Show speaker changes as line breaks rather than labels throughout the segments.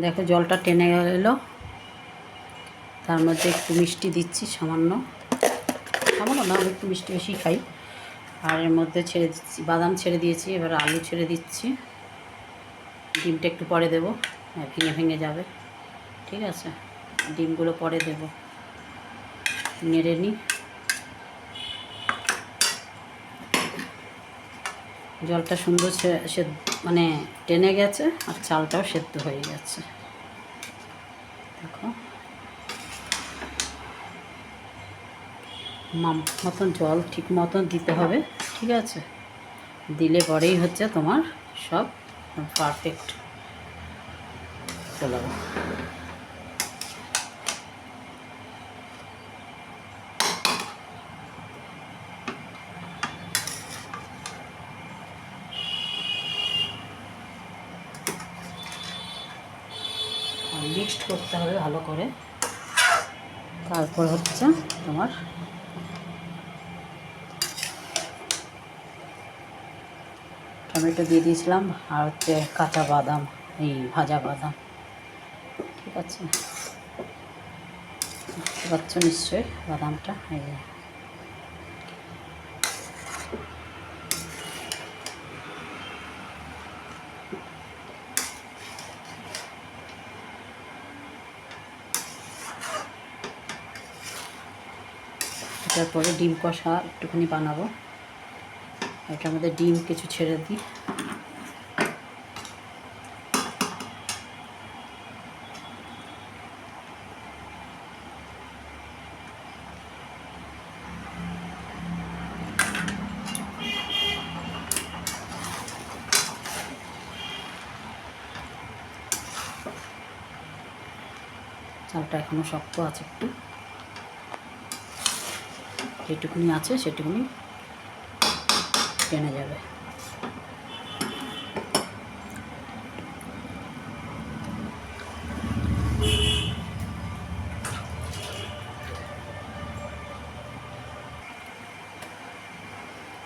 দেখো জলটা টেনে এলো, তার মধ্যে একটু মিষ্টি দিচ্ছি সামান্য, সামান্য না, আমি একটু মিষ্টি বেশি খাই। আর এর মধ্যে ছেড়ে দিচ্ছি বাদাম, ছেড়ে দিয়েছি, এবার আলু ছেড়ে দিচ্ছি। ডিমটা একটু পরে দেবো, ভেঙে ভেঙে যাবে, ঠিক আছে। ডিমগুলো পরে দেব, নেড়ে নিই। জলটা সুন্দর মানে টেনে গেছে, আর চালটাও সেদ্ধ হয়ে গেছে। দেখো মতন জল ঠিক মতন দিতে হবে, ঠিক আছে। দিলে পরেই হচ্ছে তোমার সব পারফেক্ট পোলাও। মিক্সড করতে হবে ভালো করে। তারপর হচ্ছে তোমার টমেটো দিয়ে দিয়েছিলাম, আর হচ্ছে কাঁচা বাদাম, এই ভাজা বাদাম, ঠিক আছে। বুঝতে পারছো নিশ্চয়ই বাদামটা, এই তারপরে ডিম কষা একটুখানি বানাবো, এটার মধ্যে ডিম কিছু ছেড়ে দিই। চালটা এখনও শক্ত আছে একটু, যেটুকুনি আছে সেটুকুনি টেনে যাবে।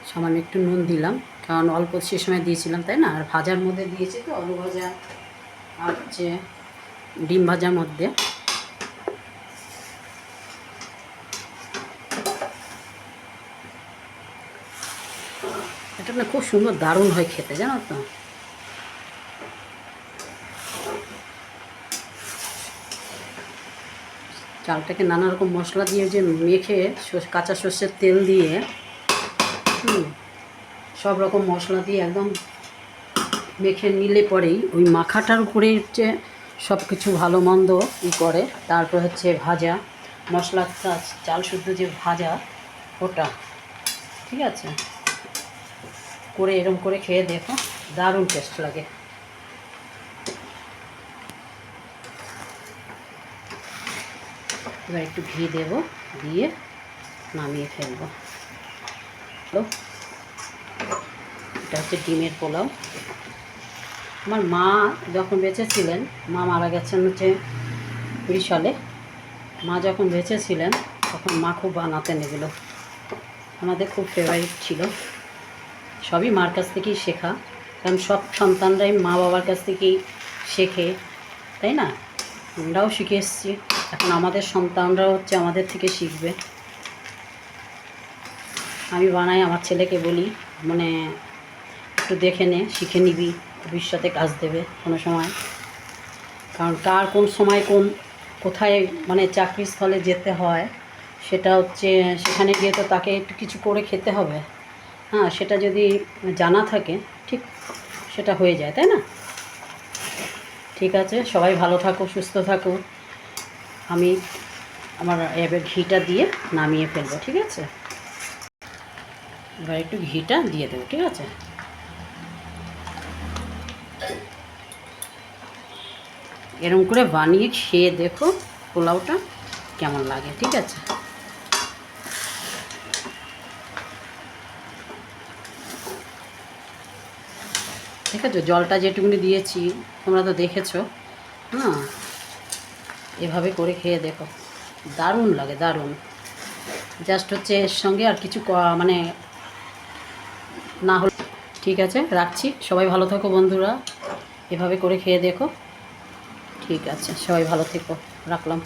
সামান্য একটু নুন দিলাম, কারণ অল্প সে সময় দিয়েছিলাম, তাই না। আর ভাজার মধ্যে দিয়েছি তো, আলু ভাজা আর হচ্ছে ডিম ভাজার মধ্যে। এটা না খুব সুন্দর, দারুণ হয় খেতে, জানো তো। চালটাকে নানা রকম মশলা দিয়ে যে মেখে, কাঁচা সর্ষের তেল দিয়ে, সব রকম মশলা দিয়ে একদম মেখে নিলে পরেই ওই মাখাটার উপরে হচ্ছে সব কিছু ভালো মন্দ করে। তারপর হচ্ছে ভাজা মশলা, চাল শুদ্ধ যে ভাজা, ওটা, ঠিক আছে, করে এরকম করে খেয়ে দেখো, দারুণ টেস্ট লাগে। এবার একটু ঘি দেব, দিয়ে নামিয়ে ফেলবো। এটা হচ্ছে ডিমের পোলাও। আমার মা যখন বেঁচে ছিলেন, মা মারা গেছেন হচ্ছে 20 সালে। মা যখন বেঁচে ছিলেন তখন মা খুব বানাতেন এগুলো, আমাদের খুব ফেভারিট ছিল। সবই মার কাছ থেকেই শেখা, কারণ সব সন্তানরাই মা বাবার কাছ থেকেই শেখে, তাই না। আমরাও শিখে এসেছি, এখন আমাদের সন্তানরাও হচ্ছে আমাদের থেকে শিখবে। আমি বানাই, আমার ছেলেকে বলি, মানে একটু দেখে নে, শিখে নিবি, ভবিষ্যতে কাজ দেবে কোনো সময়। কারণ কার কোন সময় কোথায় মানে চাকরিস্থলে যেতে হয়, সেটা হচ্ছে সেখানে গিয়ে তো তাকে একটু কিছু করে খেতে হবে। হ্যাঁ, সেটা যদি জানা থাকে, ঠিক সেটা হয়ে যায়, তাই না। ঠিক আছে, সবাই ভালো থাকো, সুস্থ থাকো। আমি আমার এবার ঘিটা দিয়ে নামিয়ে ফেলবো, ঠিক আছে। এবার একটু ঘিটা দিয়ে দেবো, ঠিক আছে। এরকম করে বানিয়ে খেয়ে দেখো পোলাওটা কেমন লাগে, ঠিক আছে। ঠিক আছে, জলটা যেটুকুনি দিয়েছি তোমরা তো দেখেছো, হ্যাঁ। এভাবে করে খেয়ে দেখো, দারুণ লাগে, দারুণ। জাস্ট হচ্ছে এর সঙ্গে আর কিছু মানে না হলে। ঠিক আছে, রাখছি। সবাই ভালো থাকো বন্ধুরা, এভাবে করে খেয়ে দেখো। ঠিক আছে, সবাই ভালো থেকো, রাখলাম।